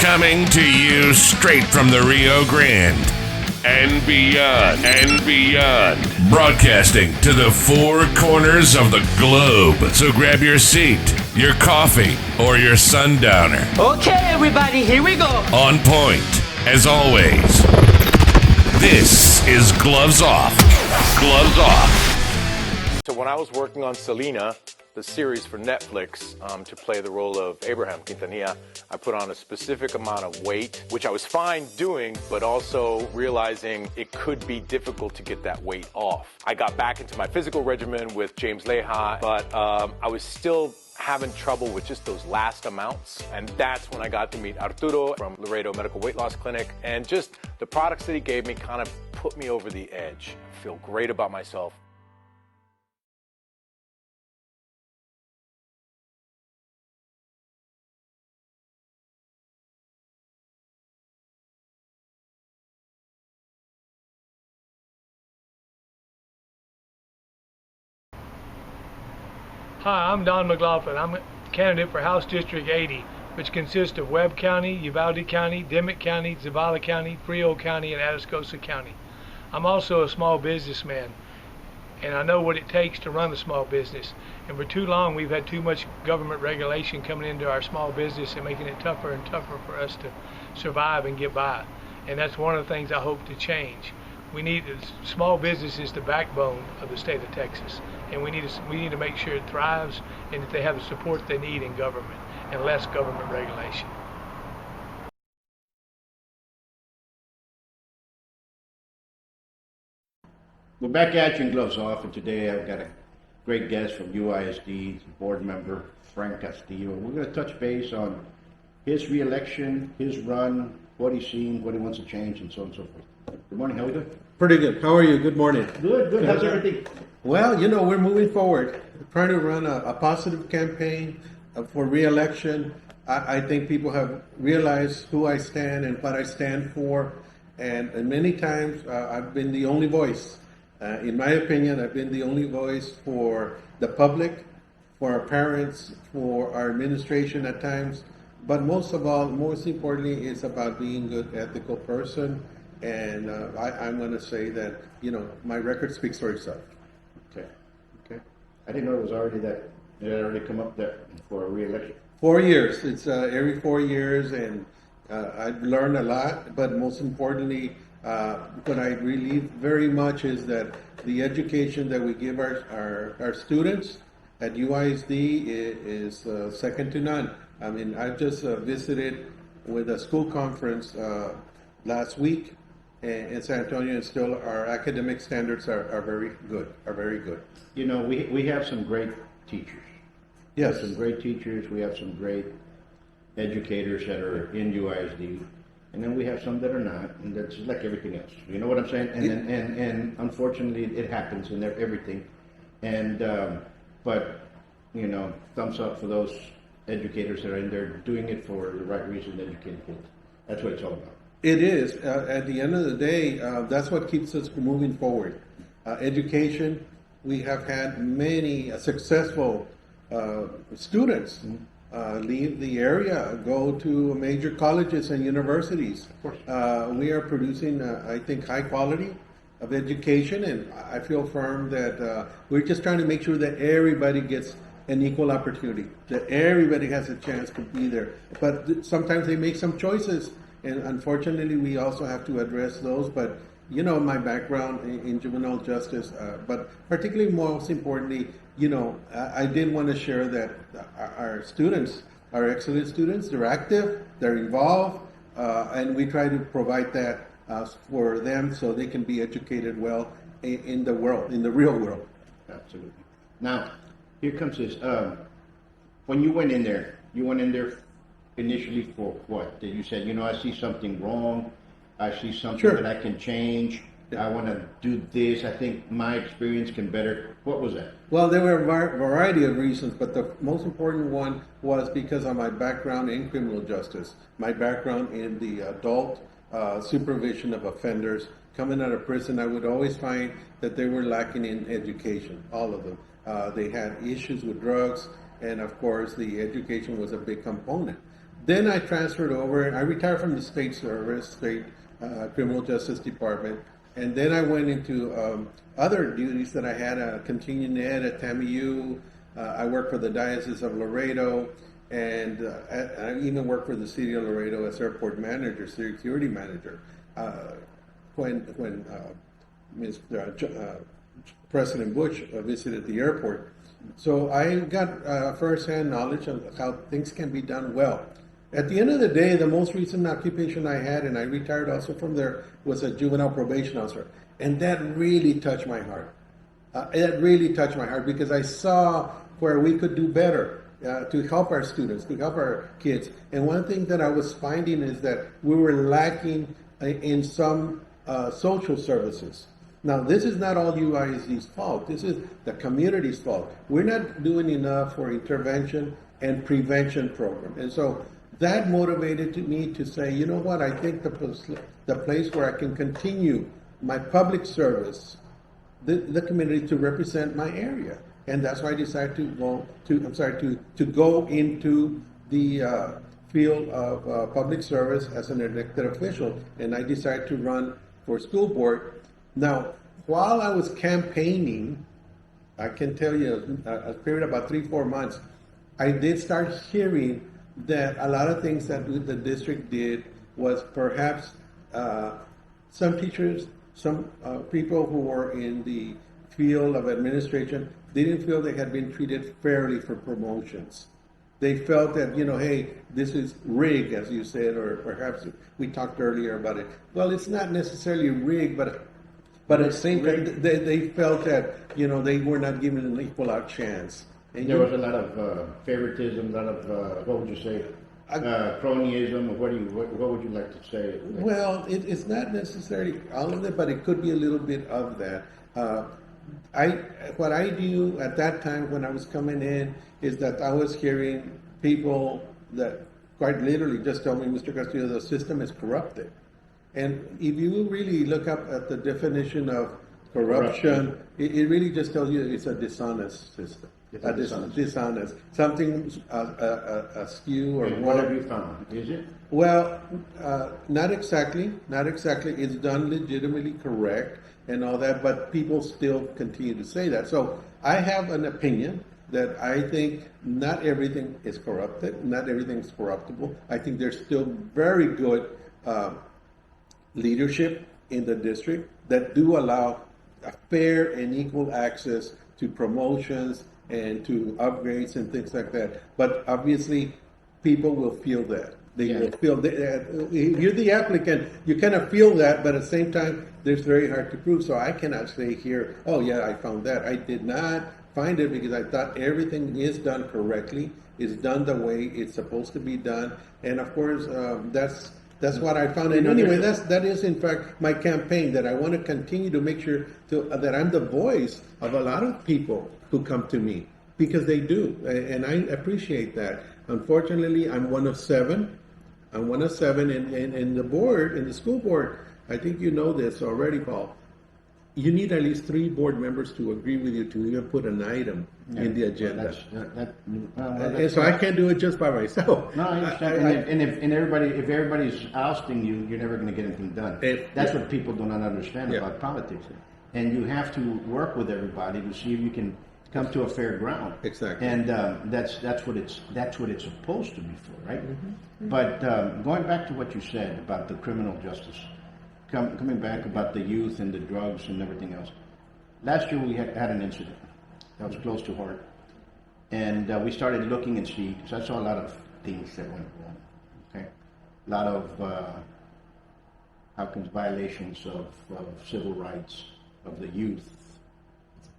Coming to you straight from the Rio Grande and beyond. Broadcasting to the four corners of the globe. So grab your seat, your coffee, or your sundowner. Okay, everybody, here we go. On point, as always. This is Gloves Off. Gloves Off. So when I was working on Selena, the series for Netflix, to play the role of Abraham Quintanilla, I put on a specific amount of weight, which I was fine doing, but also realizing it could be difficult to get that weight off. I got back into my physical regimen with James Leja, but I was still having trouble with just those last amounts. And that's when I got to meet Arturo from Laredo Medical Weight Loss Clinic. And just the products that he gave me kind of put me over the edge. I feel great about myself. Hi, I'm Don McLaughlin. I'm a candidate for House District 80, which consists of Webb County, Uvalde County, Dimmitt County, Zavala County, Frio County, and Atascosa County. I'm also a small businessman, and I know what it takes to run a small business. And for too long, we've had too much government regulation coming into our small business and making it tougher and tougher for us to survive and get by. And that's one of the things I hope to change. Small business is the backbone of the state of Texas, and we need to make sure it thrives and that they have the support they need in government and less government regulation. We're back at you in Gloves Off, and today I've got a great guest from UISD Board member Frank Castillo. We're going to touch base on his re-election, his run, what he's seen, what he wants to change, and so on and so forth. Good morning, how are we doing? Pretty good. How are you? Good morning. Good. How's everything? Well, you know, we're moving forward. We're trying to run a positive campaign for re-election. I think people have realized who I stand and what I stand for. And many times I've been the only voice. In my opinion, I've been the only voice for the public, for our parents, for our administration at times. But most of all, most importantly, it's about being a good, ethical person. And I'm going to say that, you know, my record speaks for itself. Okay. I didn't know it was already that. It had already come up there for a re-election. 4 years. It's every 4 years, and I've learned a lot. But most importantly, what I believe very much is that the education that we give our students at UISD is second to none. I mean, I've just visited with a school conference last week in San Antonio, and still our academic standards are very good. You know, we have some great teachers. Yes. We have some great teachers. We have some great educators that are in UISD, and then we have some that are not, and that's like everything else. You know what I'm saying? And unfortunately, it happens in everything. And but you know, thumbs up for those educators that are in there doing it for the right reason, educating kids. That's what it's all about. It is. At the end of the day, that's what keeps us moving forward. Education. We have had many successful students leave the area, go to major colleges and universities. Of course. We are producing, I think, high quality of education, and I feel firm that we're just trying to make sure that everybody gets an equal opportunity, that everybody has a chance to be there. But sometimes they make some choices, and unfortunately we also have to address those. But you know, my background in juvenile justice, but particularly most importantly, you know, I did want to share that our students are excellent students. They're active, they're involved, and we try to provide that for them so they can be educated well in the world, in the real world. Absolutely. Now, here comes this. When you went in there initially for what? That you said, you know, I see something wrong. I see something that I can change. I want to do this. I think my experience can better. What was that? Well, there were a variety of reasons, but the most important one was because of my background in criminal justice, my background in the adult supervision of offenders. Coming out of prison, I would always find that they were lacking in education, all of them. They had issues with drugs, and of course, the education was a big component. Then I transferred over. I retired from the state service, state criminal justice department, and then I went into other duties that I had, continuing ed at TAMIU. I worked for the Diocese of Laredo, and I even worked for the city of Laredo as airport manager, security manager, when President Bush visited the airport. So I got first-hand knowledge of how things can be done well. At the end of the day, the most recent occupation I had, and I retired also from there, was a juvenile probation officer. And that really touched my heart. It really touched my heart because I saw where we could do better to help our students, to help our kids. And one thing that I was finding is that we were lacking in some social services. Now, this is not all UISD's fault. This is the community's fault. We're not doing enough for intervention and prevention program. And so that motivated me to say, you know what, I think the place where I can continue my public service, the community, to represent my area. And that's why I decided to go into the field of public service as an elected official. And I decided to run for school board. Now, while I was campaigning, I can tell you, a period of about 3-4 months, I did start hearing that a lot of things that the district did was perhaps some teachers, some people who were in the field of administration didn't feel they had been treated fairly for promotions. They felt that, hey, this is rigged, as you said, or perhaps we talked earlier about it. Well, it's not necessarily rigged, but at the same time, they felt that, they were not given an equal out chance. And there was a lot of favoritism, a lot of, what would you say, cronyism, or what would you like to say? Well, it's not necessarily all of it, but it could be a little bit of that. What I do at that time when I was coming in is that I was hearing people that quite literally just tell me, Mr. Castillo, the system is corrupted. And if you really look up at the definition of corruption, it really just tells you it's a dishonest system. Dishonest. Something askew or what have you found? Is it? Well, not exactly. Not exactly. It's done legitimately correct and all that, but people still continue to say that. So I have an opinion that I think not everything is corrupted, not everything is corruptible. I think there's still very good leadership in the district that do allow a fair and equal access to promotions and to upgrades and things like that. But obviously, people will feel that. They will feel that. If you're the applicant, you kind of feel that, but at the same time, it's very hard to prove. So I cannot say here, oh yeah, I found that. I did not find it because I thought everything is done correctly, is done the way it's supposed to be done. And of course, that's what I found. And anyway, that is in fact my campaign, that I want to continue to make sure that I'm the voice of a lot of people who come to me, because they do, and I appreciate that. Unfortunately, I'm one of seven. I'm one of seven in the board, in the school board. I think you know this already, Paul. You need at least 3 board members to agree with you to even put an item in the agenda. And so I can't do it just by myself. No, I understand. If everybody's ousting you, you're never going to get anything done. That's what people do not understand about politics. And you have to work with everybody to see if you can come to a fair ground. Exactly. And that's what it's supposed to be for, right? Mm-hmm. But going back to what you said about the criminal justice, coming back about the youth and the drugs and everything else. Last year we had an incident that was close to heart, and we started looking and see, because I saw a lot of things that went wrong. Okay, a lot of violations of civil rights of the youth,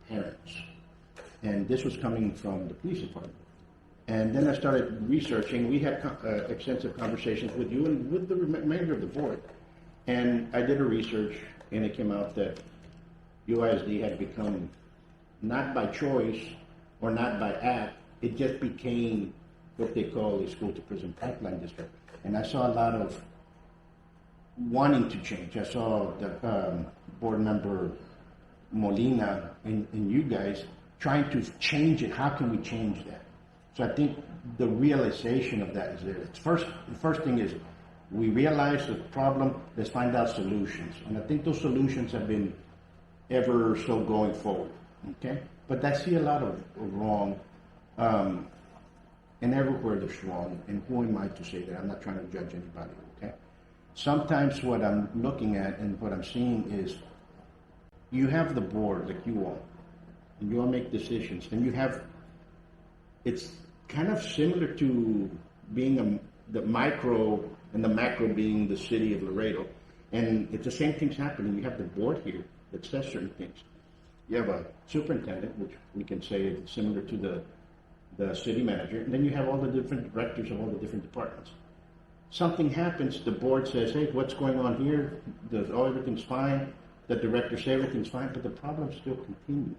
parents, and this was coming from the police department. And then I started researching. We had extensive conversations with you and with the remainder of the board. And I did a research, and it came out that UISD had become, not by choice or not by act, it just became what they call a school-to-prison pipeline district. And I saw a lot of wanting to change. I saw the board member Molina and you guys trying to change it. How can we change that? So I think the realization of that is there. The first thing is we realize the problem, let's find out solutions. And I think those solutions have been ever so going forward, okay? But I see a lot of wrong, and everywhere there's wrong, and who am I to say that? I'm not trying to judge anybody, okay? Sometimes what I'm looking at and what I'm seeing is you have the board like you all, and you all make decisions, and you have, it's kind of similar to being the micro and the macro being the city of Laredo, and it's the same things happening. You have the board here that says certain things. You have a superintendent, which we can say is similar to the city manager, and then you have all the different directors of all the different departments. Something happens, the board says, hey, what's going on here? Everything's fine. The director says everything's fine, but the problems still continue.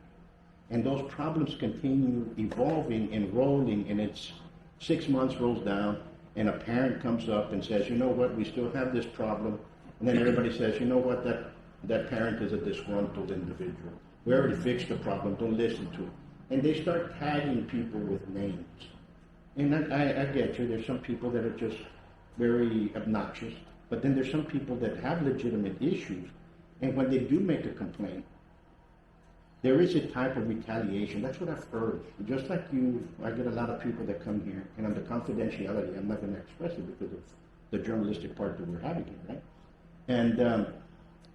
And those problems continue evolving and rolling, and it's 6 months rolls down, and a parent comes up and says, you know what, we still have this problem. And then everybody says, you know what, that parent is a disgruntled individual. We already fixed the problem, don't listen to it. And they start tagging people with names. And I get you, there's some people that are just very obnoxious, but then there's some people that have legitimate issues, and when they do make a complaint, there is a type of retaliation. That's what I've heard. Just like you, I get a lot of people that come here, and on the confidentiality, I'm not going to express it because of the journalistic part that we're having here, right? And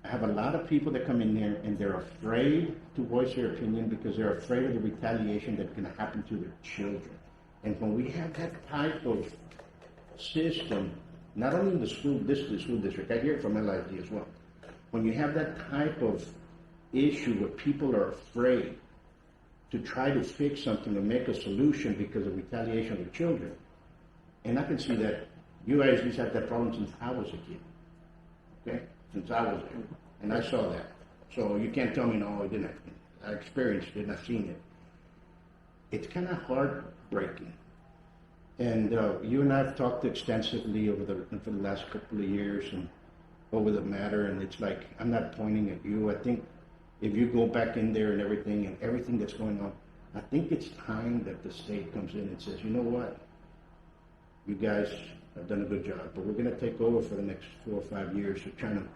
I have a lot of people that come in there, and they're afraid to voice their opinion because they're afraid of the retaliation that's going to happen to their children. And when we have that type of system, not only in the school district, I hear it from LID as well. When you have that type of issue where people are afraid to try to fix something or make a solution because of retaliation of their children, and I can see that UISD's had that problem since I was a kid, okay? Since I was there, and I saw that. So you can't tell me, no, I didn't. I experienced it, and I've seen it. It's kind of heartbreaking. And you and I have talked extensively for the last couple of years and over the matter, and it's like, I'm not pointing at you. I think if you go back in there and everything that's going on, I think it's time that the state comes in and says, you know what, you guys have done a good job, but we're going to take over for the next 4 or 5 years. We're trying to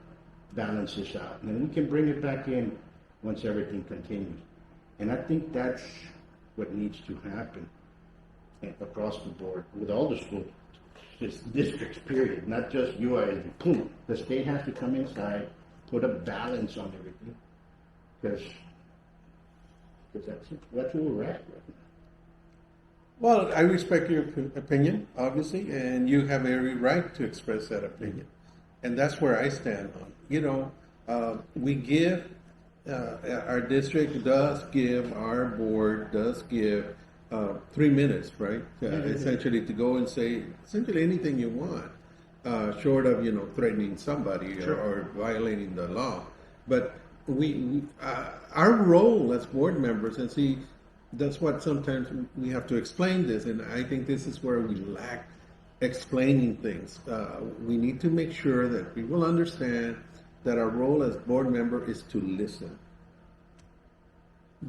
balance this out, and then we can bring it back in once everything continues. And I think that's what needs to happen across the board with all the school districts, period, not just UISD. Boom. The state has to come inside, put a balance on everything, because that's where we're at right now. Well, I respect your opinion, obviously, and you have every right to express that opinion. And that's where I stand on. You know, we give, our district does give, our board does give 3 minutes, right? Essentially to go and say essentially anything you want, short of, you know, threatening somebody or violating the law. But we our role as board members, and see, that's what sometimes we have to explain this, and I think this is where we lack explaining things. We need to make sure that people understand that our role as board member is to listen.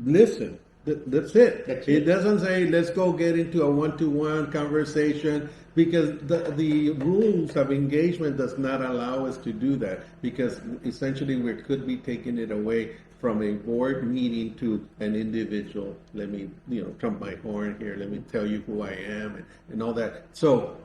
Listen. That's it. It doesn't say let's go get into a one-to-one conversation, because the rules of engagement does not allow us to do that, because essentially we could be taking it away from a board meeting to an individual. Let me, you know, trump my horn here. Let me tell you who I am and all that. So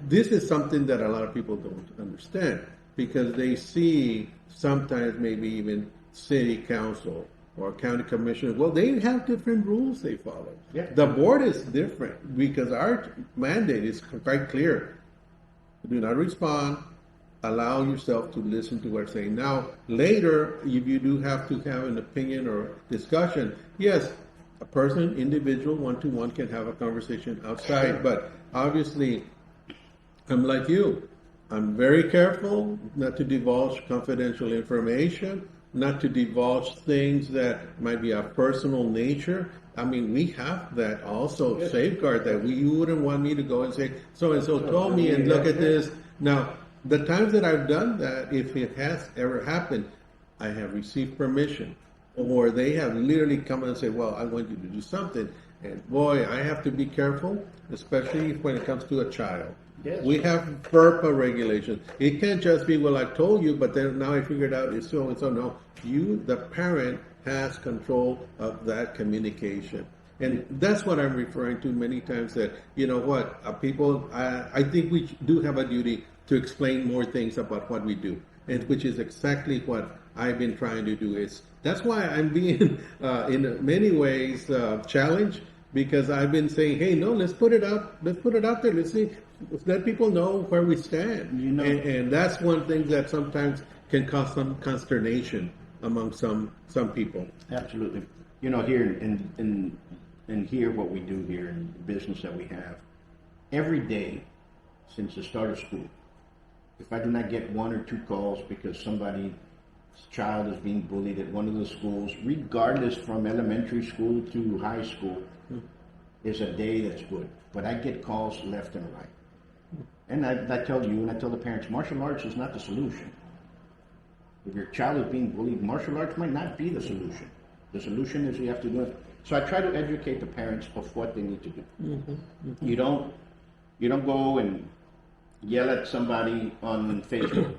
this is something that a lot of people don't understand, because they see sometimes maybe even city council or county commissioners, well, they have different rules they follow. Yeah. The board is different, because our mandate is quite clear. Do not respond. Allow yourself to listen to what we're saying. Now, later, if you do have to have an opinion or discussion, yes, a person, individual, one-to-one can have a conversation outside, but obviously, I'm like you. I'm very careful not to divulge confidential information, not to divulge things that might be of personal nature. I mean, we have that also safeguard that you wouldn't want me to go and say, so-and-so told me, and look at this. Now, the times that I've done that, if it has ever happened, I have received permission, or they have literally come and say, well, I want you to do something. And boy, I have to be careful, especially when it comes to a child. Yes. We have FERPA regulations. It can't just be, well, I told you, but then now I figured out it's so and so. No, you, the parent, has control of that communication. And that's what I'm referring to many times, that, you know what, people, I think we do have a duty to explain more things about what we do, and which is exactly what I've been trying to do. That's why I'm being, in many ways, challenged, because I've been saying, hey, no, let's put it out there. Let's see, let people know where we stand. You know. And that's one thing that sometimes can cause some consternation among some people. Absolutely. You know, here in here, what we do here in the business that we have, every day since the start of school, if I do not get one or two calls because somebody's child is being bullied at one of the schools, regardless from elementary school to high school, is a day that's good. But I get calls left and right. And I tell you, and I tell the parents, martial arts is not the solution. If your child is being bullied, martial arts might not be the solution. The solution is you have to do it. So I try to educate the parents of what they need to do. Mm-hmm. Mm-hmm. You don't go and yell at somebody on Facebook.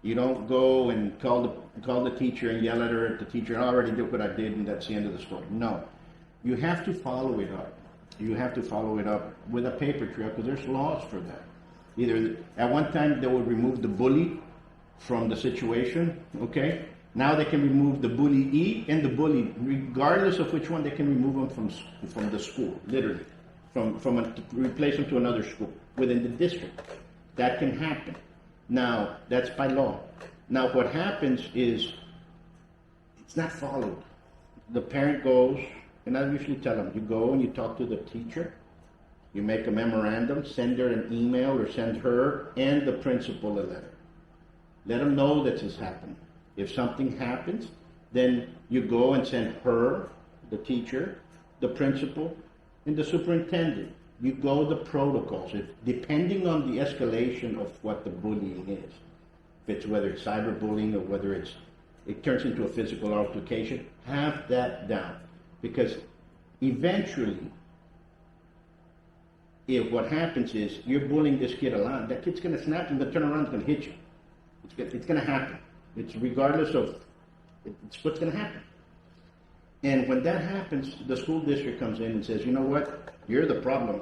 You don't go and call the teacher and yell at her at the teacher. I already did what I did, and that's the end of the story. No, you have to follow it up. You have to follow it up with a paper trail, because there's laws for that. Either at one time they would remove the bully from the situation, okay? Now they can remove the bullyee and the bully, regardless of which one. They can remove them from the school, literally, replace them to another school within the district. That can happen. Now, that's by law. Now, what happens is it's not followed. The parent goes, and I usually tell them, you go and you talk to the teacher, you make a memorandum, send her an email, or send her and the principal a letter. Let them know that this happened. If something happens, then you go and send her, the teacher, the principal, and the superintendent. You go the protocols, depending on the escalation of what the bullying is. If it's whether it's cyberbullying or whether it turns into a physical altercation, have that down. Because eventually, if what happens is you're bullying this kid a lot, that kid's going to snap and turn around and going to hit you. It's going to happen. It's regardless of, it's what's going to happen. And when that happens, the school district comes in and says, you know what, you're the problem.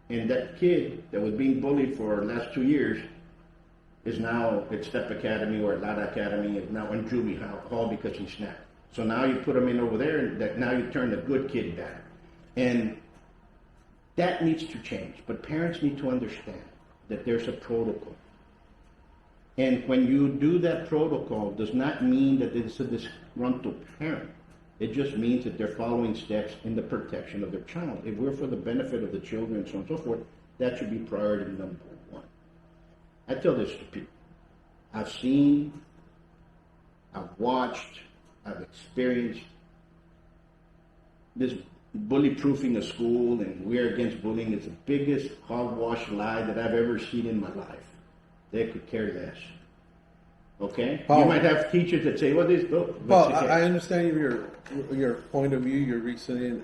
And that kid that was being bullied for the last 2 years is now at Step Academy or at Lada Academy, is now in Juvie Hall because he snapped. So now you put him in over there, and now you turn the good kid back. And that needs to change. But parents need to understand that there's a protocol. And when you do that protocol, does not mean that it's a disgruntled parent. It just means that they're following steps in the protection of their child. If we're for the benefit of the children and so on and so forth, that should be priority number one. I tell this to people. I've seen, I've watched, I've experienced this bully-proofing a school, and we're against bullying is the biggest hogwash lie that I've ever seen in my life. They could care less. Okay? Paul, you might have teachers that say, well, this... Paul, I understand your point of view, your reasoning.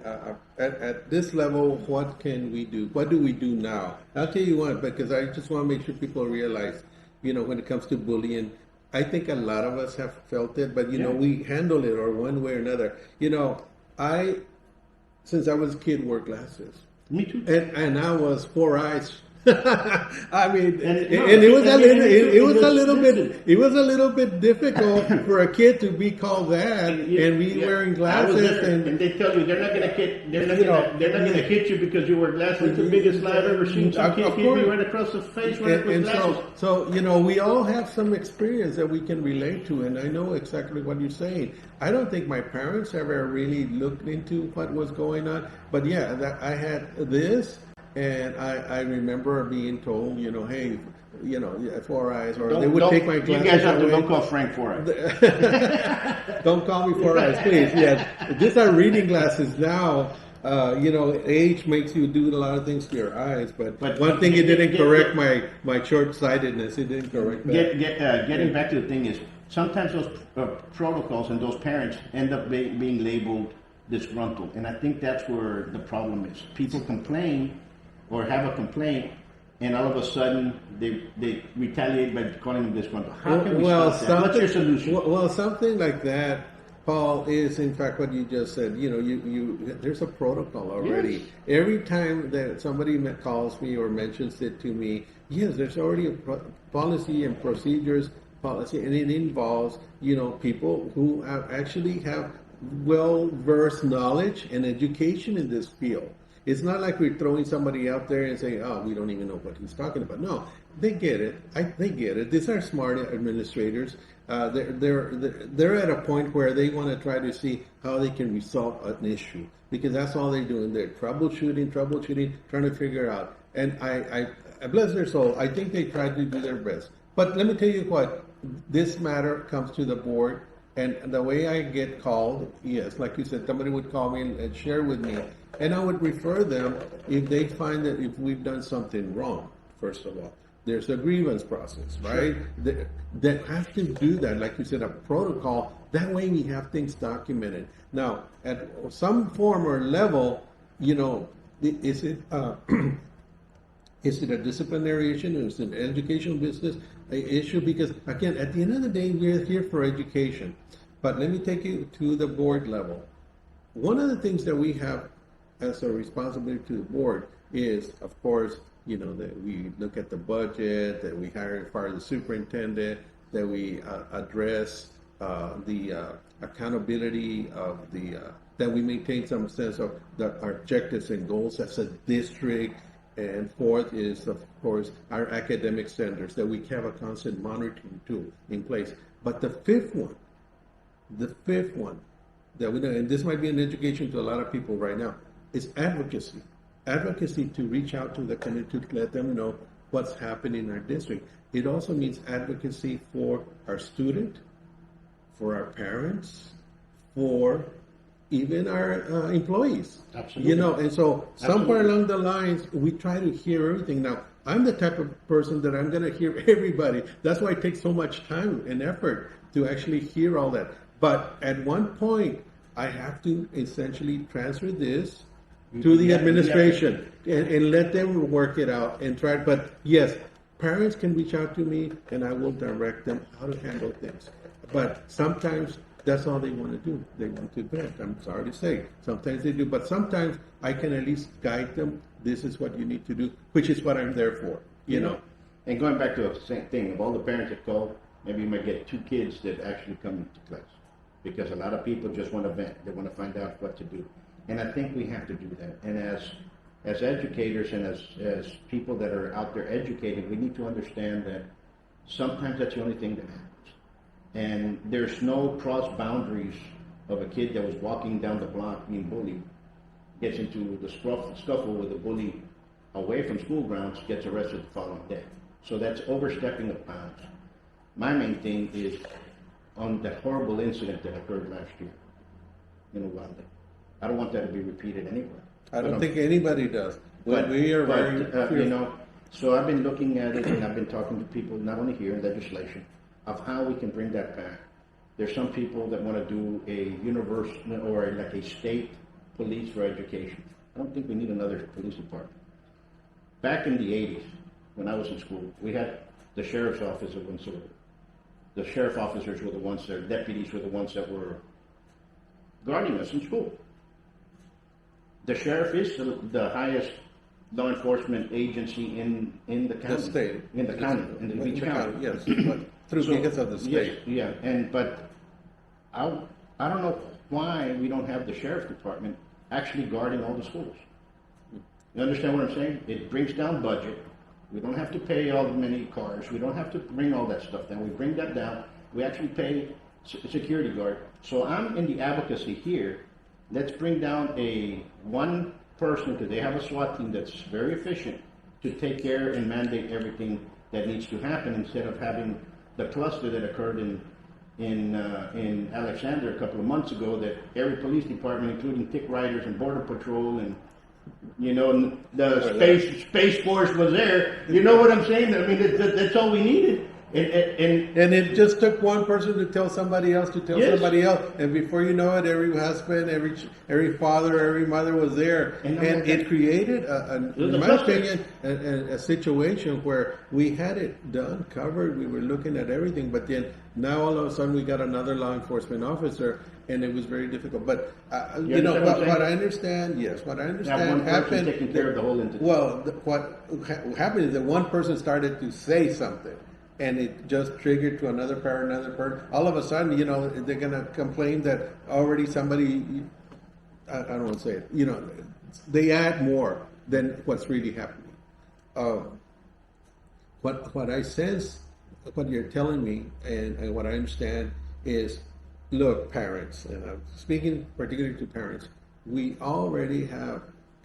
At this level, what can we do? What do we do now? I'll tell you what, because I just want to make sure people realize, when it comes to bullying, I think a lot of us have felt it, but, we handle it or one way or another. Since I was a kid, wore glasses. Me too. And I was 4 eyes. I mean, it was a little bit difficult for a kid to be called that and be wearing glasses. And they tell you they're not going to hit you because you wear glasses. It's the biggest lie I've ever seen. Some kid hit me right across the face with glasses. So we all have some experience that we can relate to, and I know exactly what you're saying. I don't think my parents ever really looked into what was going on, but I had this. And I remember being told, hey, 4 eyes, or they would take my glasses. You guys have to don't call Frank 4 eyes. Don't call me 4 eyes, please. Yeah, these are reading glasses now. Age makes you do a lot of things to your eyes, but one thing it didn't correct my short-sightedness. It didn't correct that. Getting back to the thing is, sometimes those protocols and those parents end up being labeled disgruntled. And I think that's where the problem is. People complain or have a complaint, and all of a sudden they retaliate by calling them disgruntled. How can we stop that? What's your solution? Well, something like that, Paul, is in fact what you just said. There's a protocol already. Yes. Every time that somebody calls me or mentions it to me, yes, there's already a policy and procedures policy, and it involves people who actually have well-versed knowledge and education in this field. It's not like we're throwing somebody out there and saying, "Oh, we don't even know what he's talking about." No, they get it. They get it. These are smart administrators. They're at a point where they want to try to see how they can resolve an issue, because that's all they're doing. They're troubleshooting, trying to figure out. And I bless their soul. I think they try to do their best. But let me tell you what, this matter comes to the board, and the way I get called, yes, like you said, somebody would call me and share with me, and I would refer them if they find that if we've done something wrong, first of all. There's a grievance process, right? Sure. They have to do that, like you said, a protocol. That way we have things documented. Now, at some form or level, is it is it a disciplinary issue? Is it an educational business issue? Because, again, at the end of the day, we're here for education. But let me take you to the board level. One of the things that we have as a responsibility to the board is, of course, that we look at the budget, that we fire the superintendent, that we address the accountability of that we maintain some sense of our objectives and goals as a district. And fourth is, of course, our academic centers, that we have a constant monitoring tool in place. But the fifth one that we know, and this might be an education to a lot of people right now, is advocacy. Advocacy to reach out to the community to let them know what's happening in our district. It also means advocacy for our student, for our parents, for even our employees. Absolutely. And so somewhere along the lines, we try to hear everything. Now, I'm the type of person that I'm going to hear everybody. That's why it takes so much time and effort to actually hear all that. But at one point, I have to essentially transfer this to the administration and let them work it out and try. But yes, parents can reach out to me and I will direct them how to handle things. But sometimes that's all they want to do. They want to vent. I'm sorry to say. Sometimes they do. But sometimes I can at least guide them. This is what you need to do, which is what I'm there for, And going back to the same thing, of all the parents that call, maybe you might get 2 kids that actually come to class. Because a lot of people just want to vent. They want to find out what to do. And I think we have to do that. And as educators and as people that are out there educating, we need to understand that sometimes that's the only thing that happens. And there's no cross boundaries of a kid that was walking down the block being bullied, gets into the scuffle with a bully away from school grounds, gets arrested the following day. So that's overstepping of bounds. My main thing is on that horrible incident that occurred last year in Uganda. I don't want that to be repeated anywhere. I don't think anybody does. But we are so I've been looking at it, and I've been talking to people, not only here in legislation, of how we can bring that back. There's some people that want to do a universal or like a state police for education. I don't think we need another police department. Back in the 80s, when I was in school, we had the sheriff's office of Winslow. The sheriff officers were the ones that, deputies were the ones that were guarding us in school. The sheriff is the highest law enforcement agency in the county. The state. In the county, in each county. Yes, but because of the state. Yes, yeah, but I don't know why we don't have the sheriff's department actually guarding all the schools. You understand what I'm saying? It brings down budget. We don't have to pay all the many cars. We don't have to bring all that stuff down. We bring that down. We actually pay security guard. So I'm in the advocacy here. Let's bring down one person, because they have a SWAT team that's very efficient, to take care and mandate everything that needs to happen, instead of having the cluster that occurred in Alexander a couple of months ago, that every police department, including tick riders and border patrol and the space force was there. You know what I'm saying? I mean, that's all we needed. And it just took one person to tell somebody else to tell Yes. somebody else, and before you know it, every husband, every father, every mother was there, And and it created, in my justice. opinion, a situation where we had it done, covered. We were looking at everything, but then now all of a sudden we got another law enforcement officer, and it was very difficult. But you know, understand what I'm what saying? I understand, yes, what I That understand one person happened. taking care of the whole entity. Well, what happened is that one person started to say something, and it just triggered to another person. All of a sudden, you know, they're gonna complain that already somebody. I don't want to say it. You know, they add more than what's really happening. What I sense, what you're telling me, and what I understand is, look, parents, and I'm speaking particularly to parents, we already have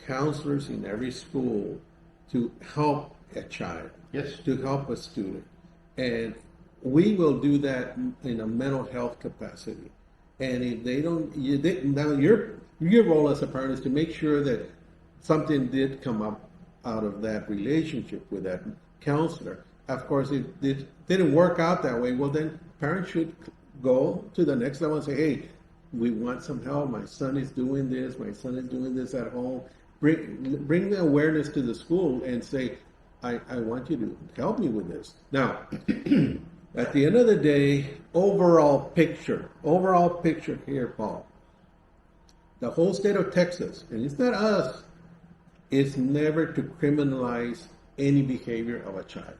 counselors in every school to help a child, Yes. to help a student. And we will do that in a mental health capacity. And if they don't, now your role as a parent is to make sure that something did come up out of that relationship with that counselor. Of course, if it didn't work out that way, well, then parents should go to the next level and say, hey, we want some help. My son is doing this. My son is doing this at home. Bring the awareness to the school and say, I want you to help me with this. Now, at the end of the day, overall picture here, Paul, the whole state of Texas, and it's not us, is never to criminalize any behavior of a child.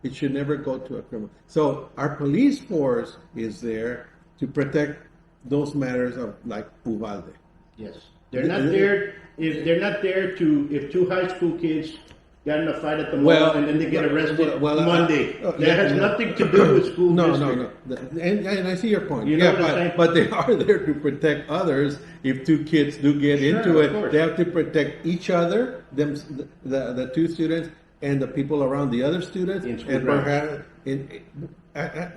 It should never go to a criminal. So our police force is there to protect those matters of like Uvalde. Yes. They're not there. If they're not there to, if two high school kids got in a fight at the mall and then they get arrested Monday, that has nothing to do with school district. No. And I see your point. You know what I'm saying? But they are there to protect others. If two kids do get into of it, course. they have to protect each other, the two students, and the people around the other students, In school and perhaps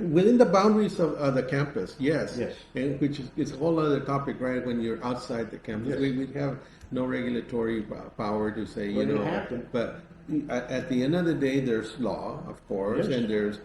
within the boundaries of the campus. Yes. And which is a whole other topic, right? When you're outside the campus, Yes. we have no regulatory power to say, Well, you they know, have to. but at the end of the day, there's law, of course, Yes. and there's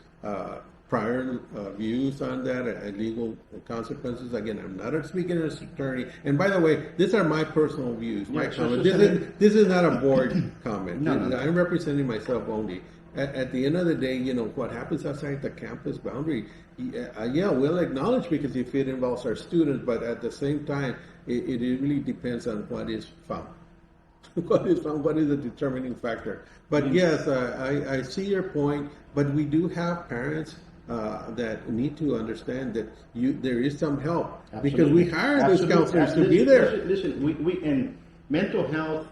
prior views on that, legal consequences. Again, I'm not speaking as an attorney. And by the way, these are my personal views, my Yeah, comments. so this is not a board comment. No. I'm representing myself only. At the end of the day, you know, what happens outside the campus boundary, we'll acknowledge because if it involves our students, but at the same time, it really depends on what is found. What is the determining factor? But yes, I see your point. But we do have parents that need to understand that there is some help because we hire those counselors to be there. Listen, we and mental health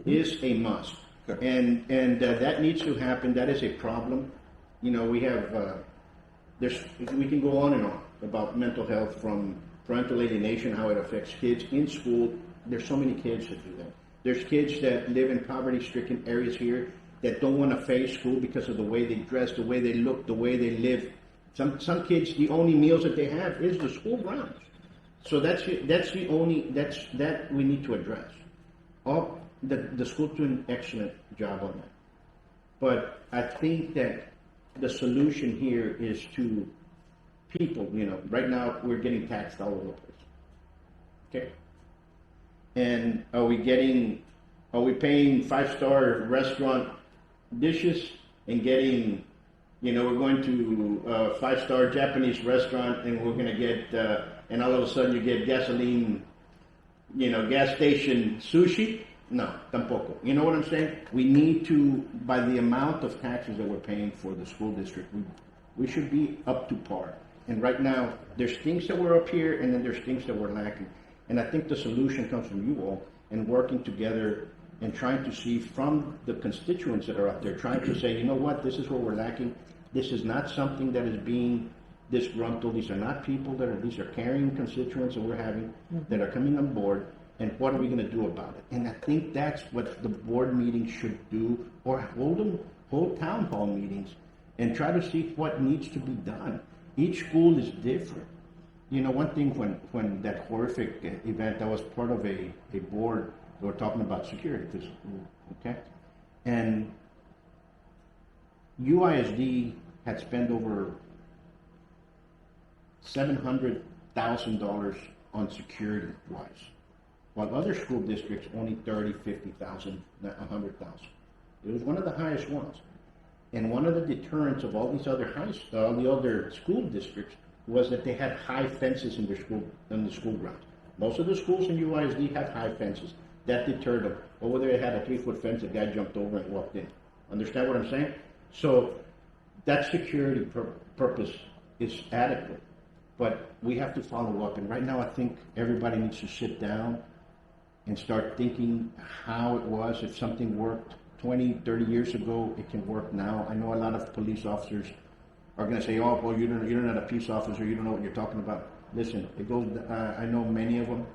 is a must, and that needs to happen. That is a problem. You know, we have we can go on and on about mental health, from parental alienation, how it affects kids in school. There's so many kids that do that. There's kids that live in poverty-stricken areas here that don't want to face school because of the way they dress, the way they look, the way they live. Some kids, the only meals that they have is the school grounds. So that we need to address. The school's doing an excellent job on that. But I think that the solution here is to people. You know, right now we're getting taxed all over the place. Okay. And are we paying 5-star restaurant dishes and getting, you know, we're going to a 5-star Japanese restaurant and we're going to get, and all of a sudden you get gasoline, you know, gas station sushi? No, tampoco. You know what I'm saying? We need to, by the amount of taxes that we're paying for the school district, we should be up to par. And right now, there's things that we're up here and then there's things that we're lacking. And I think the solution comes from you all and working together and trying to see from the constituents that are out there, trying to say, you know what, this is what we're lacking. This is not something that is being disgruntled. These are not people these are caring constituents that we're having that are coming on board. And what are we going to do about it? And I think that's what the board meeting should do, or hold town hall meetings and try to see what needs to be done. Each school is different. You know, one thing when that horrific event, I was part of a board, they were talking about security, okay? And UISD had spent over $700,000 on security wise, while other school districts only 30, 50,000, 100,000. It was one of the highest ones. And one of the deterrents of all these other the other school districts was that they had high fences in the school grounds. Most of the schools in UISD have high fences. That deterred them. Over there, they had a 3-foot fence. A guy jumped over and walked in. Understand what I'm saying? So that security purpose is adequate, but we have to follow up. And right now, I think everybody needs to sit down and start thinking how it was. If something worked 20, 30 years ago, it can work now. I know a lot of police officers are going to say, "Oh, well, you're not a peace officer. You don't know what you're talking about." Listen, it goes. I know many of them.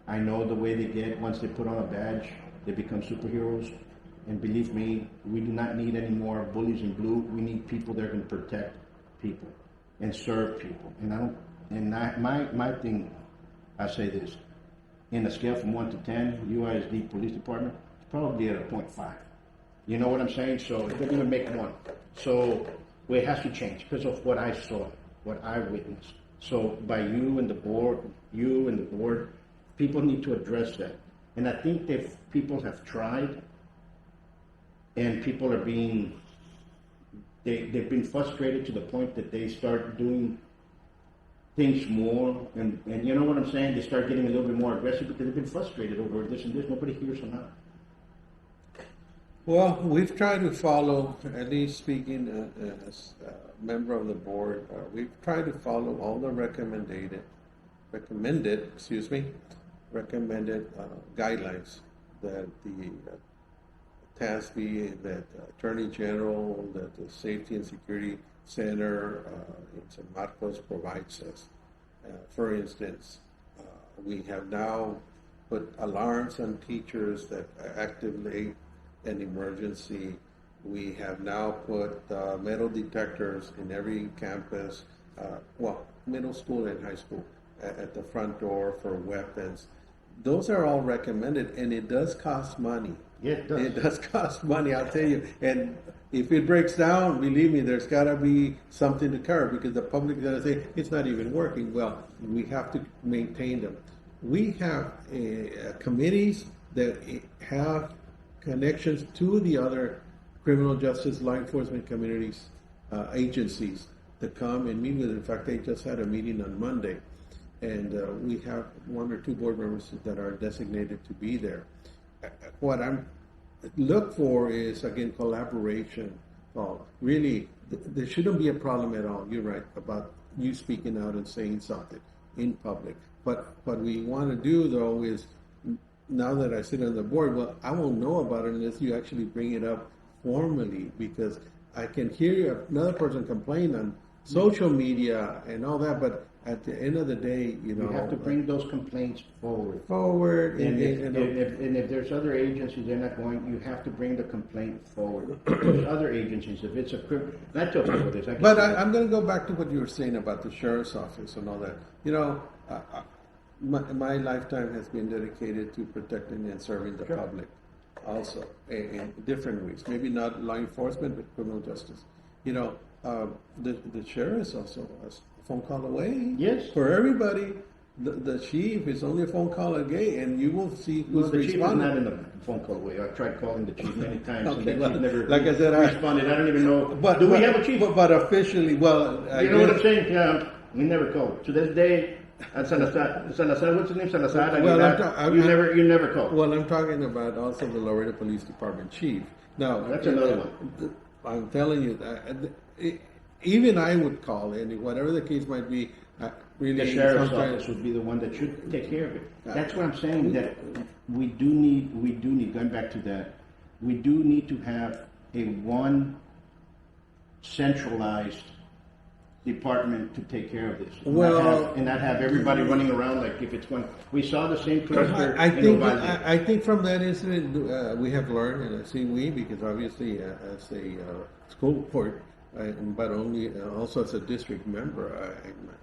I know the way they get. Once they put on a badge, they become superheroes. And believe me, we do not need any more bullies in blue. We need people that are going to protect people and serve people. My thing, I say this: in a scale from 1 to 10, UISD Police Department is probably at a 0.5. You know what I'm saying? So it doesn't even make 1. So it has to change because of what I saw, what I witnessed. So by you and the board, people need to address that. And I think that people have tried, and people are they've been frustrated to the point that they start doing things more, and you know what I'm saying? They start getting a little bit more aggressive because they've been frustrated over this and this. Nobody hears them out. Well, we've tried to follow, at least speaking as a member of the board, we've tried to follow all the recommended guidelines that the TASB, that Attorney General, that the Safety and Security Center in San Marcos provides us. For instance, we have now put alarms on teachers that activate an emergency. We have now put metal detectors in every campus, middle school and high school, at the front door for weapons. Those are all recommended, and it does cost money. Yeah, it does. It does cost money, I'll tell you. And if it breaks down, believe me, there's got to be something to cover, because the public is going to say, it's not even working. Well, we have to maintain them. We have committees that have connections to the other criminal justice, law enforcement communities, agencies that come and meet with. In fact, they just had a meeting on Monday, and we have 1 or 2 board members that are designated to be there. What I'm look for is, again, collaboration. Really, there shouldn't be a problem at all. You're right about you speaking out and saying something in public. But what we want to do, though, is, now that I sit on the board, well, I won't know about it unless you actually bring it up formally, because I can hear another person complain on social media and all that, but at the end of the day, you have to bring those complaints forward. And if there's other agencies, they're not going, you have to bring the complaint forward. There's other agencies, if it's a criminal, not to with this. I'm going to go back to what you were saying about the sheriff's office and all that. My lifetime has been dedicated to protecting and serving the public, also in different ways. Maybe not law enforcement, but criminal justice. The sheriff is also a phone call away. Yes. For everybody, the chief is only a phone call away, and you will see who's the chief is responding. not in the phone call away. I've tried calling the chief many times, Okay, and well, he's never like I said, responded. I don't even know. But Do we have a chief? But officially, well, You know what I'm saying? Yeah, we never called. To this day, at Salazar, what's his name? Salazar. Well, you never called. Well, I'm talking about also the Laredo Police Department chief. Now, That's another one. I'm telling you that even I would call, and whatever the case might be, really. The sheriff's office would be the one that should take care of it. That's what I'm saying. That we do need. Going back to that, we do need to have one centralized department to take care of this. And not have everybody running around like if it's one. We saw the same cluster. I think from that incident we have learned, and I say we, because obviously as a school board, but only also as a district member,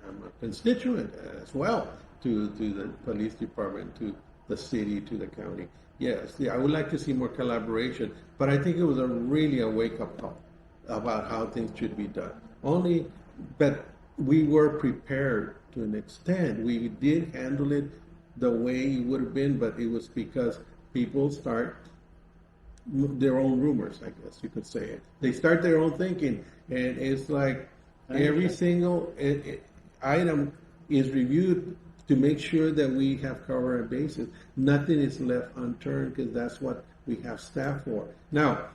I'm a constituent as well to the police department, to the city, to the county. Yes, I would like to see more collaboration, but I think it was really a wake-up call. about how things should be done. Only, but we were prepared to an extent. We did handle it the way it would have been, but it was because people start their own rumors, I guess you could say it. They start their own thinking, and it's like every single item is reviewed to make sure that we have covered our bases. Nothing is left unturned because that's what we have staff for. Now,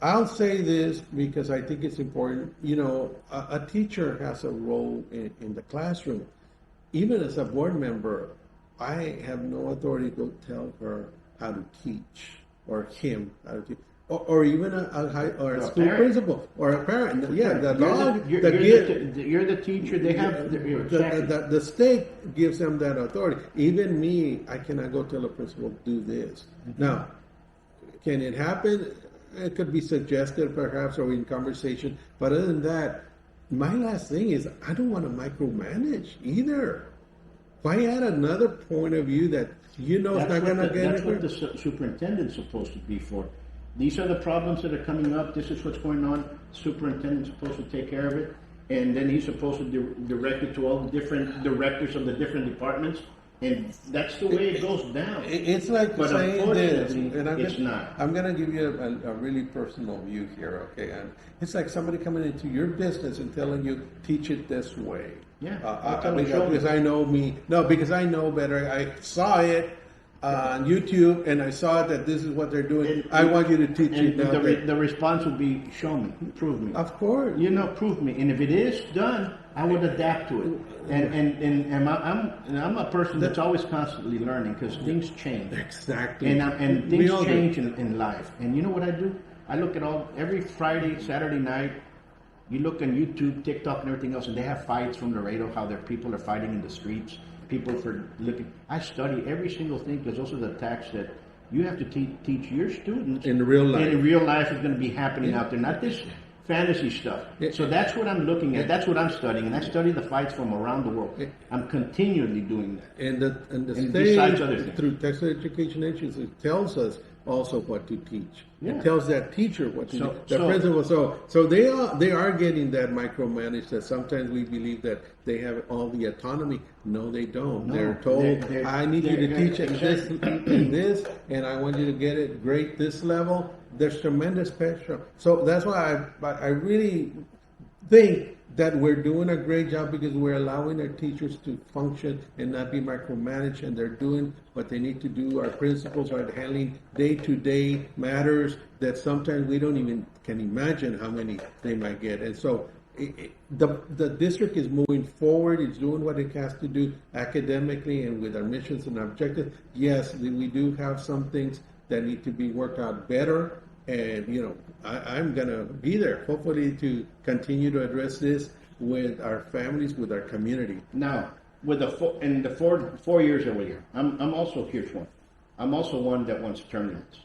I'll say this because I think it's important. You know, a teacher has a role in the classroom. Even as a board member, I have no authority to go tell her how to teach, or him how to teach, or even a school principal or a parent. Yeah, the law. You're the teacher. They have the state gives them that authority. Even me, I cannot go tell a principal do this. Now, can it happen? It could be suggested perhaps or in conversation. But other than that, my last thing is I don't want to micromanage either. If I add another point of view that it's not going to get That's what the superintendent's supposed to be for. These are the problems that are coming up. This is what's going on. Superintendent's supposed to take care of it. And then he's supposed to direct it to all the different directors of the different departments. And that's the way it goes down. It's like but saying this, and it's not. I'm going to give you a really personal view here, okay? And it's like somebody coming into your business and telling you, teach it this way. Yeah. Because I know me. No, because I know better. I saw it on YouTube, and I saw that this is what they're doing. I want you to teach it. The response would be, show me, prove me. Of course. Prove me. And if it is done, I would adapt to it. And I'm a person that's always constantly learning because things change. Exactly. And things change in life. And you know what I do? I look at every Friday, Saturday night. You look on YouTube, TikTok, and everything else, and they have fights from Laredo, how their people are fighting in the streets. People for looking. I study every single thing because those are the attacks that you have to teach your students in real life. And in real life is going to be happening out there, not this fantasy stuff. So that's what I'm looking at. That's what I'm studying, and I study the fights from around the world. I'm continually doing that. And the state, besides other things, through Texas Education Agency, tells us also what to teach. Yeah. It tells that teacher what to teach. The principal. So they are getting that micromanaged. That sometimes we believe that they have all the autonomy. No, they don't. No, they're told, I need you to teach at this and this, and I want you to get it great this level. There's tremendous pressure. So that's why I really think that we're doing a great job because we're allowing our teachers to function and not be micromanaged, and they're doing what they need to do. Our principals are handling day-to-day matters that sometimes we don't even can imagine how many they might get. And so the district is moving forward. It's doing what it has to do academically and with our missions and objectives. Yes, we do have some things that need to be worked out better. And, I'm going to be there, hopefully, to continue to address this with our families, with our community. Now, with the 4 years that we're here, I'm also, here's one. I'm also one that wants term limits.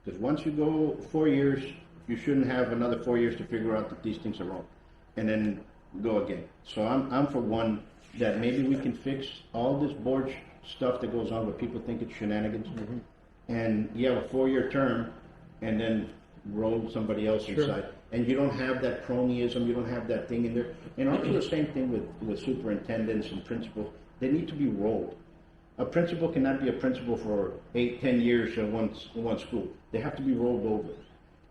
Because once you go 4 years, you shouldn't have another 4 years to figure out that these things are wrong. And then go again. So I'm for one that maybe we can fix all this board stuff that goes on where people think it's shenanigans. Mm-hmm. And you have a 4-year term, and then roll somebody else inside. And you don't have that cronyism, you don't have that thing in there. And also the same thing with superintendents and principals. They need to be rolled. A principal cannot be a principal for 8-10 years in one school. They have to be rolled over.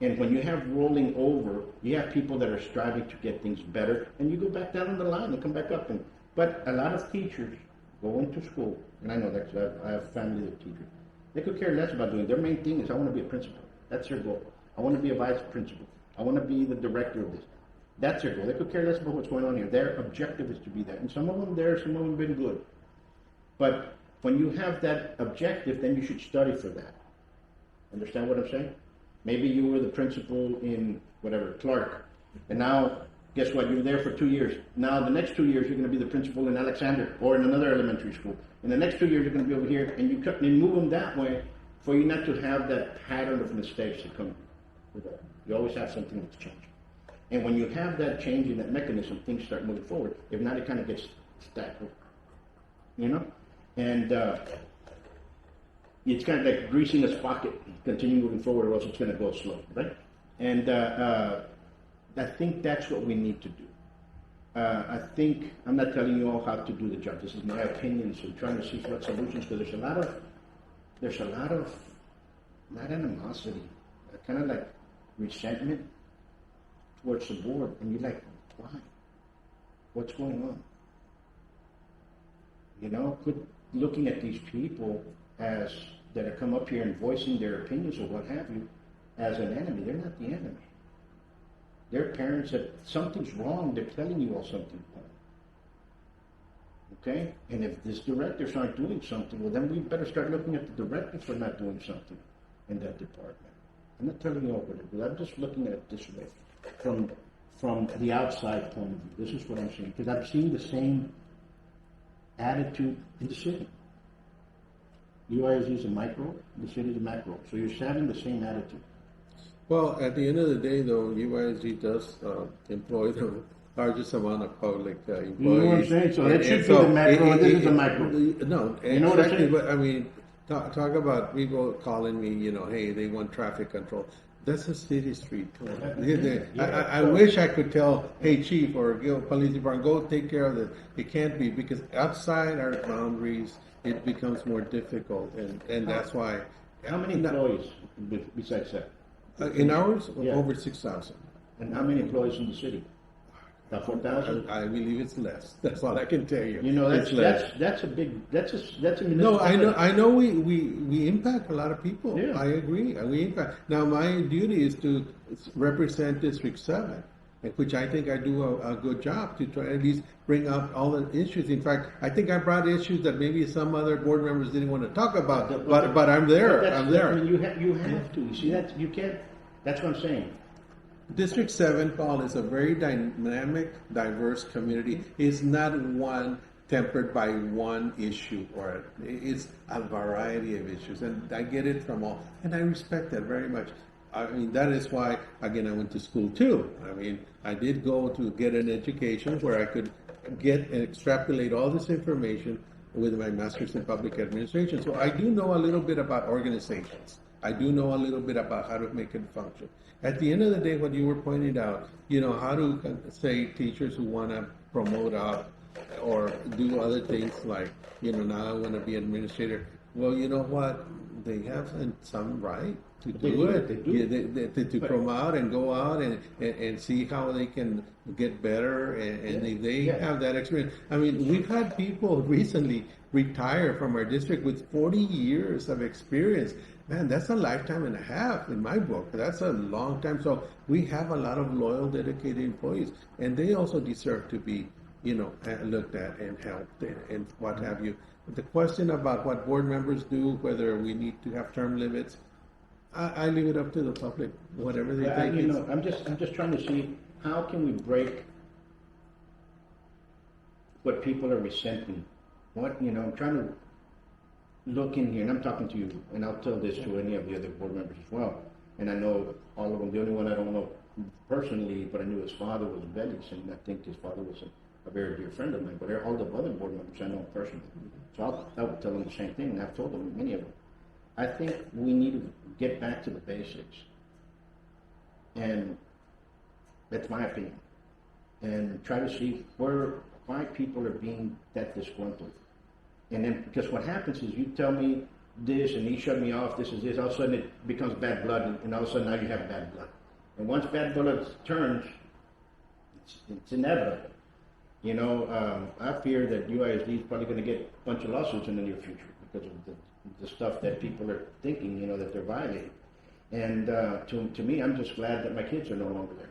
And when you have rolling over, you have people that are striving to get things better, and you go back down the line and come back up. But a lot of teachers go into school, and I know that because I have a family of teachers. They could care less about doing it. Their main thing is, I want to be a principal. That's their goal. I want to be a vice principal. I want to be the director of this. That's their goal. They could care less about what's going on here. Their objective is to be that. And some of them there, some of them have been good. But when you have that objective, then you should study for that. Understand what I'm saying? Maybe you were the principal in, Clark. And now, guess what? You're there for 2 years. Now, the next 2 years, you're going to be the principal in Alexander or in another elementary school. In the next 2 years, you're going to be over here. And you move them that way for you not to have that pattern of mistakes that come with that. You always have something that's changing. And when you have that change in that mechanism, things start moving forward. If not, it kind of gets stacked over. And it's kind of like greasing a sprocket, continue moving forward, or else it's going to go slow, right? And I think that's what we need to do. I think, I'm not telling you all how to do the job. This is my opinion, so I'm trying to see what solutions, because there's a lot of, not animosity, kind of like resentment towards the board, and you're like, why? What's going on? You know, quit looking at these people as, that have come up here and voicing their opinions or what have you, as an enemy. They're not the enemy. Their parents that something's wrong, they're telling you all something's wrong. Okay? And if these directors aren't doing something, well then we better start looking at the directors for not doing something in that department. I'm not telling you all what to do. I'm just looking at it this way, from the outside point of view. This is what I'm saying. Because I've seen the same attitude in the city. UISD is a micro, the city is a macro. So you're having the same attitude. Well, at the end of the day, though, UISD does employ the largest amount of public employees. You know what I'm saying? So that should be the macro, and this is the micro. No, You know what I'm saying? But I mean, talk about people calling me, you know, hey, they want traffic control. That's a city street. I wish I could tell, hey, chief or police department, go take care of this. It can't be, because outside our boundaries, it becomes more difficult, and that's why. How many employees besides that? In ours, Yeah. over 6,000. And how many employees in the city? About 4,000? I believe it's less. That's all I can tell you. You know, It's less. that's a big, that's a No, municipality. I know we impact a lot of people. Yeah. I agree. We impact. Now, my duty is to represent District 7, which I think I do a good job to try at least bring up all the issues. In fact, I think I brought issues that maybe some other board members didn't want to talk about, but I'm there. I'm there. I mean, you have to. You see, that you can't, that's what I'm saying. District 7, Paul, is a very dynamic, diverse community. It's not one tempered by one issue, or it's a variety of issues, and I get it from all, and I respect that very much. I mean, that is why, again, I went to school too. I mean, I did go to get an education where I could get and extrapolate all this information with my master's in public administration. So I do know a little bit about organizations. I do know a little bit about how to make it function. At the end of the day, what you were pointing out, you know, how do, say, teachers who want to promote up or do other things like, you know, now I want to be administrator. Well, you know what? They have some right to do it. They do. Yeah, to promote and go out and see how they can get better. And if they have that experience. I mean, we've had people recently retire from our district with 40 years of experience. Man, that's a lifetime and a half in my book. That's a long time. So we have a lot of loyal, dedicated employees, and they also deserve to be, you know, looked at and helped and what have you. The question about what board members do, whether we need to have term limits, I leave it up to the public, whatever they think. You know, I'm just trying to see how can we break what people are resenting. What, you know, I'm trying to look in here, and I'm talking to you, and I'll tell this to any of the other board members as well. And I know all of them. The only one I don't know personally, but I knew his father was Belix, and I think his father was a very dear friend of mine. But all the other board members I know personally. So I would tell them the same thing, and I've told them, many of them. I think we need to get back to the basics. And that's my opinion. And try to see why people are being that disgruntled. And then, because what happens is you tell me this and he shut me off, this is this, all of a sudden it becomes bad blood, and all of a sudden now you have bad blood. And once bad blood turns, it's inevitable. You know, I fear that UISD is probably going to get a bunch of lawsuits in the near future because of the stuff that people are thinking, you know, that they're violating. And to me, I'm just glad that my kids are no longer there.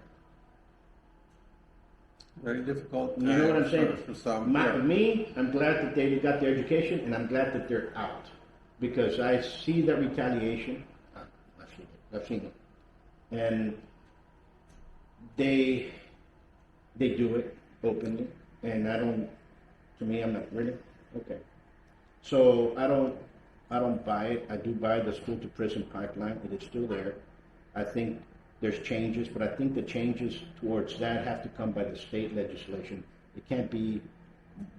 Very difficult. You know what I'm saying? For some, Me, I'm glad that they got their education, and I'm glad that they're out, because I see that retaliation. I've seen it, and they do it openly, and I don't. To me, I'm not really okay. So I don't buy it. I do buy the school to prison pipeline. It is still there. I think there's changes, but I think the changes towards that have to come by the state legislation. It can't be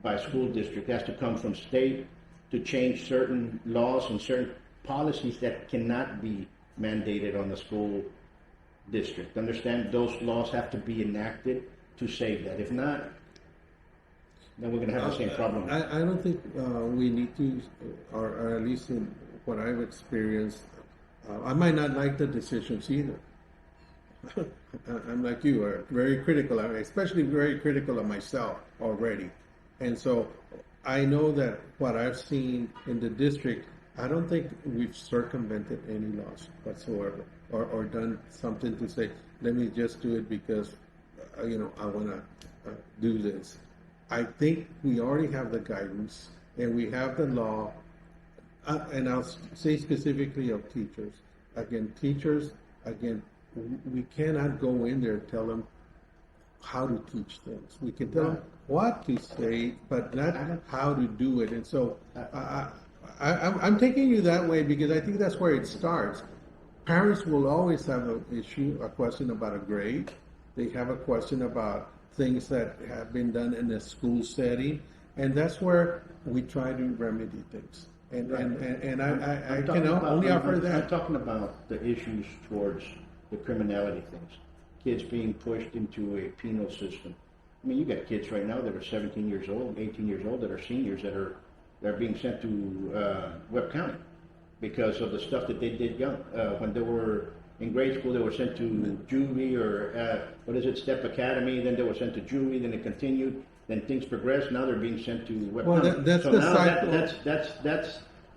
by school district. It has to come from state to change certain laws and certain policies that cannot be mandated on the school district. Understand those laws have to be enacted to save that. If not, then we're going to have the same problem. I don't think we need to, or at least in what I've experienced, I might not like the decisions either. I'm like you, very critical, especially very critical of myself already. And so I know that what I've seen in the district, I don't think we've circumvented any laws whatsoever, or done something to say, let me just do it because, I want to do this. I think we already have the guidance and we have the law, and I'll say specifically of teachers. Teachers, we cannot go in there and tell them how to teach things. We can tell them what to say, but not how to do it. And so I'm taking you that way because I think that's where it starts. Parents will always have a question about a grade. They have a question about things that have been done in a school setting, and that's where we try to remedy things. And I can only offer that. I'm talking about the issues towards the criminality things. Kids being pushed into a penal system. I mean, you got kids right now that are 17 years old, 18 years old, that are seniors that are being sent to Webb County because of the stuff that they did young. When they were in grade school, they were sent to juvie or Step Academy. Then they were sent to juvie. Then it continued. Then things progressed. Now they're being sent to Webb County. That's the cycle.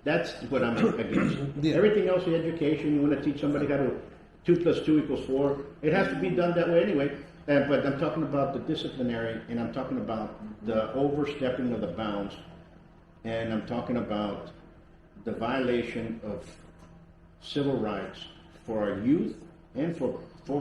That's what I'm against. Yeah. Everything else in education, you want to teach somebody how to 2 + 2 = 4. It has to be done that way anyway. But I'm talking about the disciplinary, and I'm talking about the overstepping of the bounds, and I'm talking about the violation of civil rights for our youth and for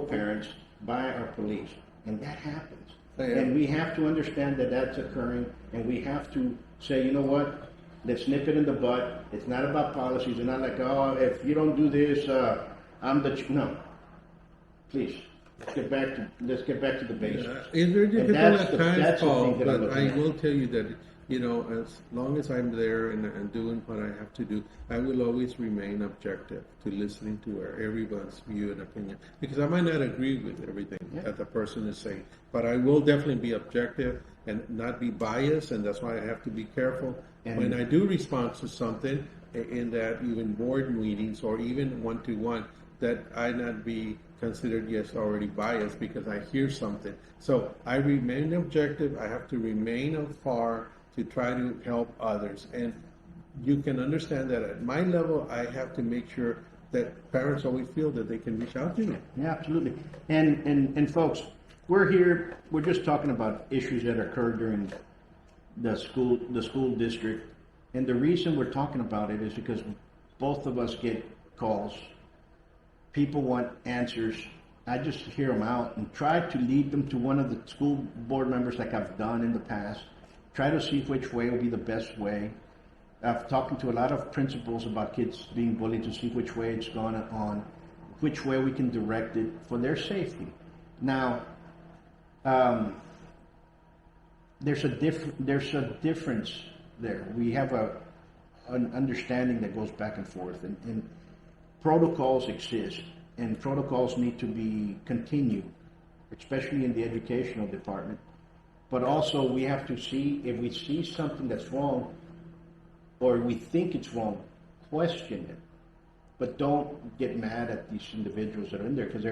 parents by our police. And that happens. Yeah. And we have to understand that that's occurring, and we have to say, you know what, let's nip it in the bud. It's not about policies. It's not like, oh, if you don't do this, I'm the... No. Please, let's get back to the basics. It's very difficult at times, Paul, that but I will tell you that, as long as I'm there and doing what I have to do, I will always remain objective to listening to everyone's view and opinion. Because I might not agree with everything that the person is saying, but I will definitely be objective and not be biased, and that's why I have to be careful. And when I do respond to something, in that even board meetings or even one-to-one, that I not be considered, already biased because I hear something. So I remain objective. I have to remain afar to try to help others. And you can understand that at my level, I have to make sure that parents always feel that they can reach out to me. Yeah, absolutely. And folks, we're here, we're just talking about issues that occur during the school district. And the reason we're talking about it is because both of us get calls. People want answers. I just hear them out and try to lead them to one of the school board members like I've done in the past. Try to see which way will be the best way. I've talked to a lot of principals about kids being bullied to see which way it's gone on, which way we can direct it for their safety. Now, there's a difference there. We have an understanding that goes back and forth, and protocols exist, and protocols need to be continued, especially in the educational department. But also we have to see, if we see something that's wrong, or we think it's wrong, question it. But don't get mad at these individuals that are in there, because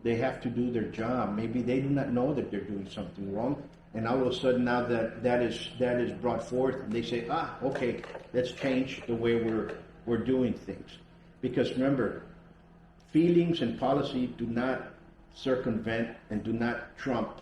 they have to do their job. Maybe they do not know that they're doing something wrong, and all of a sudden now that is brought forth, and they say, okay, let's change the way we're doing things. Because remember, feelings and policy do not circumvent and do not trump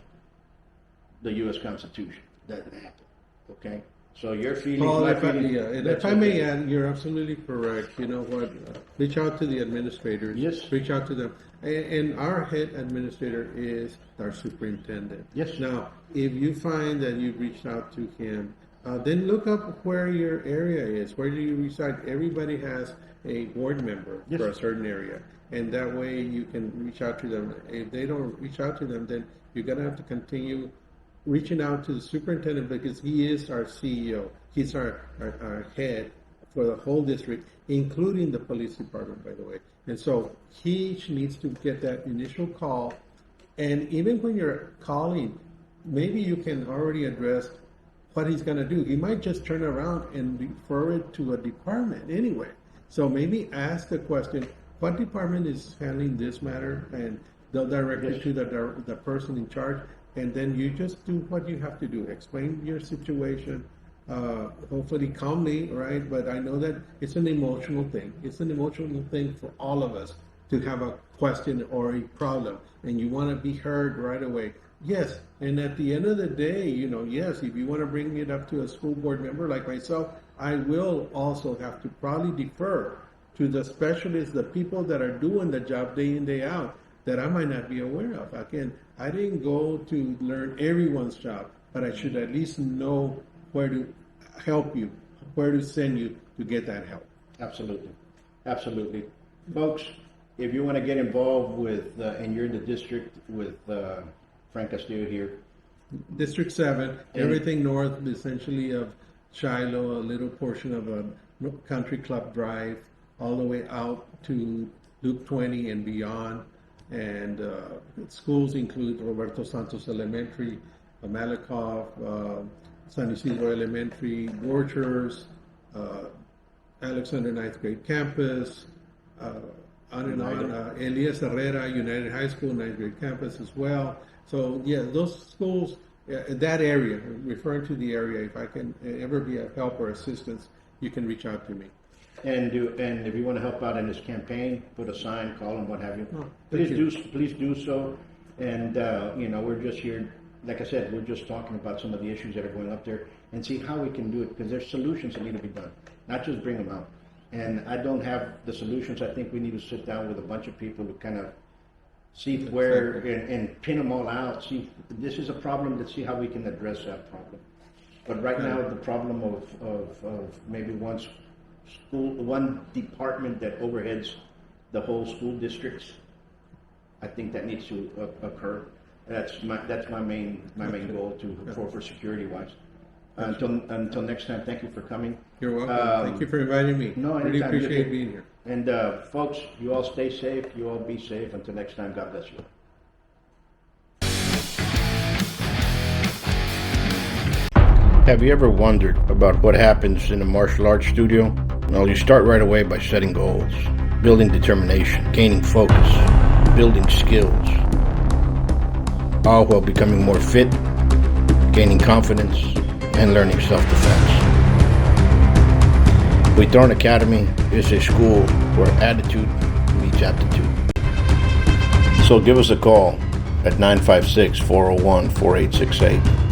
the U.S. Constitution. Doesn't happen. Okay? So your feelings, Paul, my feelings... if I may add, you're absolutely correct. You know what? Reach out to the administrators. Yes. Reach out to them. And our head administrator is our superintendent. Yes. Now, if you find that you've reached out to him, then look up where your area is. Where do you reside? Everybody has a board member for a certain area. And that way you can reach out to them. If they don't reach out to them, then you're going to have to continue reaching out to the superintendent, because he is our CEO. He's our head for the whole district, including the police department, by the way. And so he needs to get that initial call. And even when you're calling, maybe you can already address what he's going to do. He might just turn around and refer it to a department anyway. So maybe ask the question, what department is handling this matter? And they'll direct it to the person in charge. And then you just do what you have to do. Explain your situation, hopefully calmly, right? But I know that it's an emotional thing. It's an emotional thing for all of us to have a question or a problem. And you want to be heard right away. Yes, and at the end of the day, yes, if you want to bring it up to a school board member like myself, I will also have to probably defer to the specialists, the people that are doing the job day in, day out, that I might not be aware of. Again, I didn't go to learn everyone's job, but I should at least know where to help you, where to send you to get that help. Absolutely. Absolutely. Folks, if you want to get involved with, and you're in the district with Frank Castillo here. District 7, everything north essentially of Shiloh, a little portion of a country club drive, all the way out to Loop 20 and beyond. And schools include Roberto Santos Elementary, Malakoff, San Isidro Elementary, Borchers, Alexander 9th grade campus, on and on. Elias Herrera United High School 9th grade campus as well. So yeah, those schools, that area, referring to the area, if I can ever be of help or assistance, you can reach out to me. And if you want to help out in this campaign, put a sign, call them, what have you. Oh, please do so. And we're just here, like I said, we're just talking about some of the issues that are going up there and see how we can do it, because there's solutions that need to be done, not just bring them out. And I don't have the solutions. I think we need to sit down with a bunch of people to kind of see where and pin them all out. See, this is a problem. Let's see how we can address that problem. But right now, the problem of maybe one department that overheads the whole school districts, I think that needs to occur. That's my main goal for security wise. Until next time, thank you for coming. You're welcome. Thank you for inviting me. No, really appreciate being here. And folks, you all stay safe. You all be safe. Until next time, God bless you. Have you ever wondered about what happens in a martial arts studio? Well, you start right away by setting goals, building determination, gaining focus, building skills, all while becoming more fit, gaining confidence, and learning self-defense. Buitron Academy is a school where attitude meets aptitude. So give us a call at 956-401-4868.